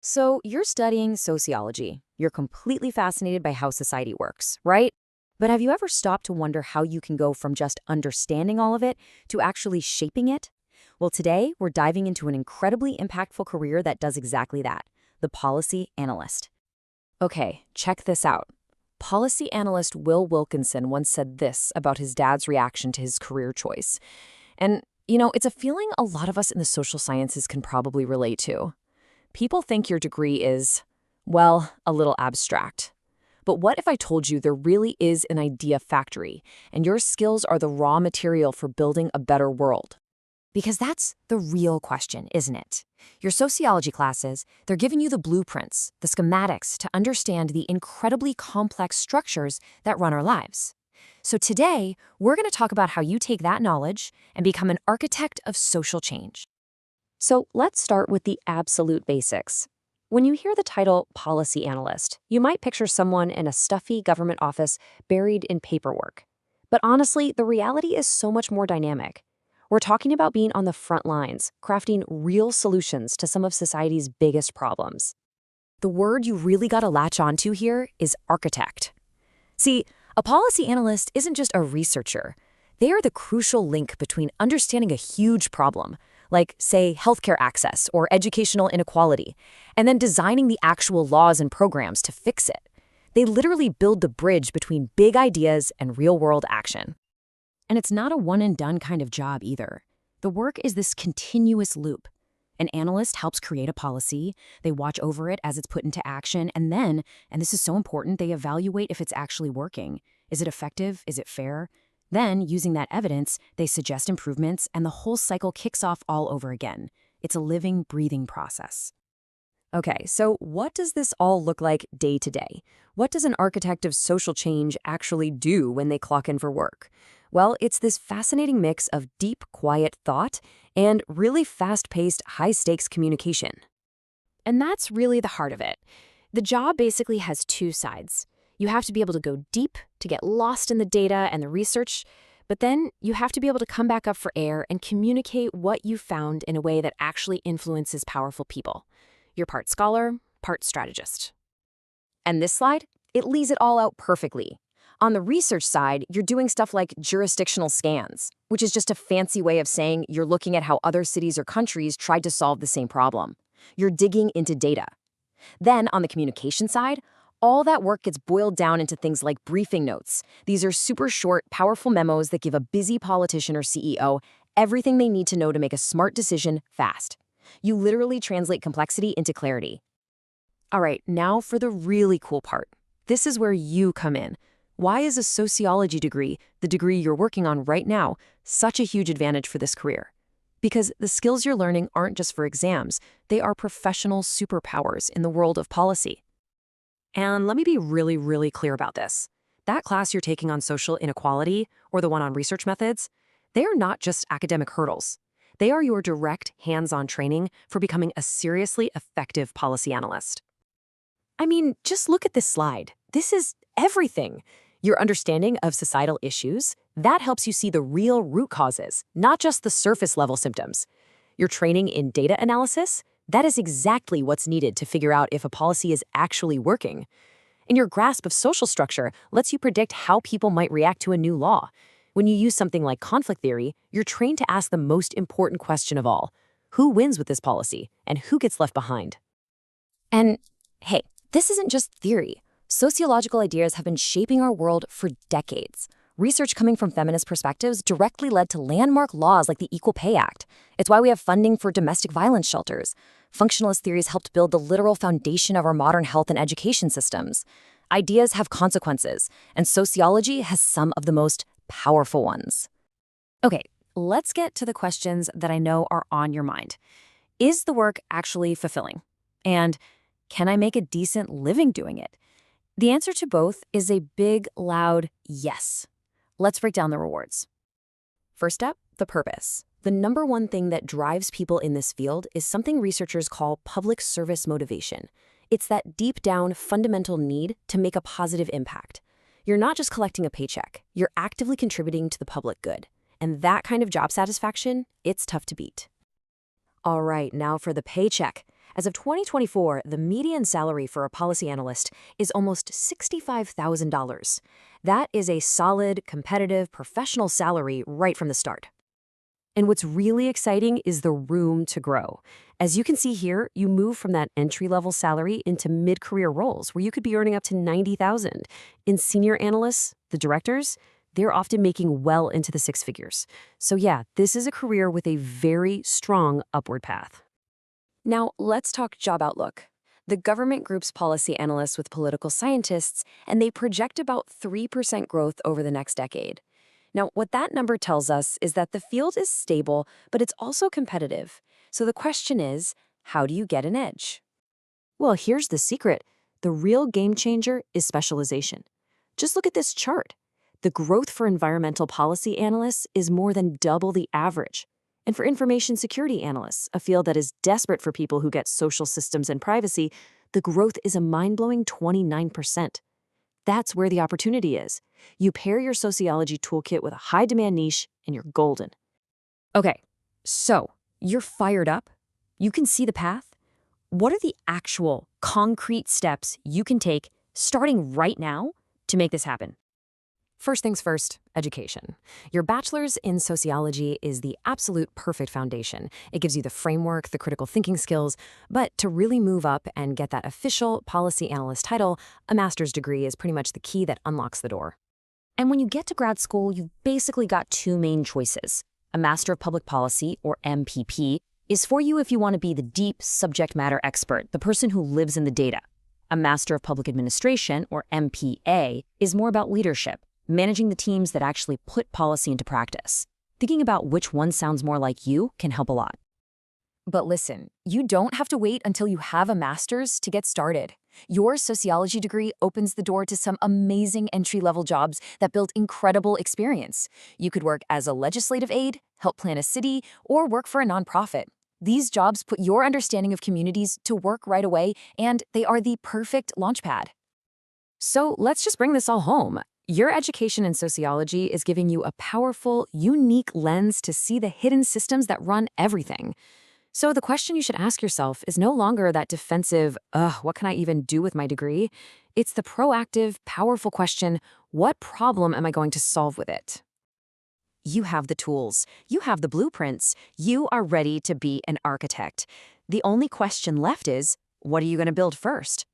So you're studying sociology. You're completely fascinated by how society works, right? But have you ever stopped to wonder how you can go from just understanding all of it to actually shaping it? Well, today we're diving into an incredibly impactful career that does exactly that, the policy analyst. Okay, check this out. Policy analyst Will Wilkinson once said this about his dad's reaction to his career choice. And, it's a feeling a lot of us in the social sciences can probably relate to. People think your degree is, well, a little abstract. But what if I told you there really is an idea factory, and your skills are the raw material for building a better world? Because that's the real question, isn't it? Your sociology classes, they're giving you the blueprints, the schematics to understand the incredibly complex structures that run our lives. So today, we're going to talk about how you take that knowledge and become an architect of social change. So let's start with the absolute basics. When you hear the title policy analyst, you might picture someone in a stuffy government office buried in paperwork. But honestly, the reality is so much more dynamic. We're talking about being on the front lines, crafting real solutions to some of society's biggest problems. The word you really got to latch onto here is architect. See, a policy analyst isn't just a researcher. They are the crucial link between understanding a huge problem, like, say, healthcare access or educational inequality, and then designing the actual laws and programs to fix it. They literally build the bridge between big ideas and real-world action. And it's not a one-and-done kind of job either. The work is this continuous loop. An analyst helps create a policy, they watch over it as it's put into action, and then, and this is so important, they evaluate if it's actually working. Is it effective? Is it fair? Then, using that evidence, they suggest improvements, and the whole cycle kicks off all over again. It's a living, breathing process. Okay, so what does this all look like day to day? What does an architect of social change actually do when they clock in for work? Well, it's this fascinating mix of deep, quiet thought and really fast-paced, high-stakes communication. And that's really the heart of it. The job basically has two sides. You have to be able to go deep, to get lost in the data and the research, but then you have to be able to come back up for air and communicate what you found in a way that actually influences powerful people. You're part scholar, part strategist. And this slide, it lays it all out perfectly. On the research side, you're doing stuff like jurisdictional scans, which is just a fancy way of saying you're looking at how other cities or countries tried to solve the same problem. You're digging into data. Then, on the communication side, all that work gets boiled down into things like briefing notes. These are super short, powerful memos that give a busy politician or CEO everything they need to know to make a smart decision fast. You literally translate complexity into clarity. All right, now for the really cool part. This is where you come in. Why is a sociology degree, the degree you're working on right now, such a huge advantage for this career? Because the skills you're learning aren't just for exams, they are professional superpowers in the world of policy. And let me be really, really clear about this. That class you're taking on social inequality, or the one on research methods, they are not just academic hurdles. They are your direct, hands-on training for becoming a seriously effective policy analyst. I mean, just look at this slide. This is everything. Your understanding of societal issues, that helps you see the real root causes, not just the surface-level symptoms. Your training in data analysis, that is exactly what's needed to figure out if a policy is actually working. And your grasp of social structure lets you predict how people might react to a new law. When you use something like conflict theory, you're trained to ask the most important question of all: who wins with this policy, and who gets left behind? And hey, this isn't just theory. Sociological ideas have been shaping our world for decades. Research coming from feminist perspectives directly led to landmark laws like the Equal Pay Act. It's why we have funding for domestic violence shelters. Functionalist theories helped build the literal foundation of our modern health and education systems. Ideas have consequences, and sociology has some of the most powerful ones. Okay, let's get to the questions that I know are on your mind. Is the work actually fulfilling? And can I make a decent living doing it? The answer to both is a big, loud yes. Let's break down the rewards. First up, the purpose. The number one thing that drives people in this field is something researchers call public service motivation. It's that deep down fundamental need to make a positive impact. You're not just collecting a paycheck, you're actively contributing to the public good. And that kind of job satisfaction, it's tough to beat. All right, now for the paycheck. As of 2024, the median salary for a policy analyst is almost $65,000. That is a solid, competitive, professional salary right from the start. And what's really exciting is the room to grow. As you can see here, you move from that entry-level salary into mid-career roles where you could be earning up to $90,000. In senior analysts, the directors, they're often making well into the six figures. So yeah, this is a career with a very strong upward path. Now, let's talk job outlook. The government groups policy analysts with political scientists, and they project about 3% growth over the next decade. Now, what that number tells us is that the field is stable, but it's also competitive. So the question is, how do you get an edge? Well, here's the secret. The real game changer is specialization. Just look at this chart. The growth for environmental policy analysts is more than double the average. And for information security analysts, a field that is desperate for people who get social systems and privacy, the growth is a mind-blowing 29%. That's where the opportunity is. You pair your sociology toolkit with a high-demand niche, and you're golden. Okay, so you're fired up? You can see the path? What are the actual, concrete steps you can take, starting right now, to make this happen? First things first, education. Your bachelor's in sociology is the absolute perfect foundation. It gives you the framework, the critical thinking skills, but to really move up and get that official policy analyst title, a master's degree is pretty much the key that unlocks the door. And when you get to grad school, you've basically got two main choices. A Master of Public Policy, or MPP, is for you if you want to be the deep subject matter expert, the person who lives in the data. A Master of Public Administration, or MPA, is more about leadership, managing the teams that actually put policy into practice. Thinking about which one sounds more like you can help a lot. But listen, you don't have to wait until you have a master's to get started. Your sociology degree opens the door to some amazing entry-level jobs that build incredible experience. You could work as a legislative aide, help plan a city, or work for a nonprofit. These jobs put your understanding of communities to work right away, and they are the perfect launchpad. So let's just bring this all home. Your education in sociology is giving you a powerful, unique lens to see the hidden systems that run everything. So the question you should ask yourself is no longer that defensive, what can I even do with my degree? It's the proactive, powerful question, what problem am I going to solve with it? You have the tools, you have the blueprints, you are ready to be an architect. The only question left is, what are you going to build first?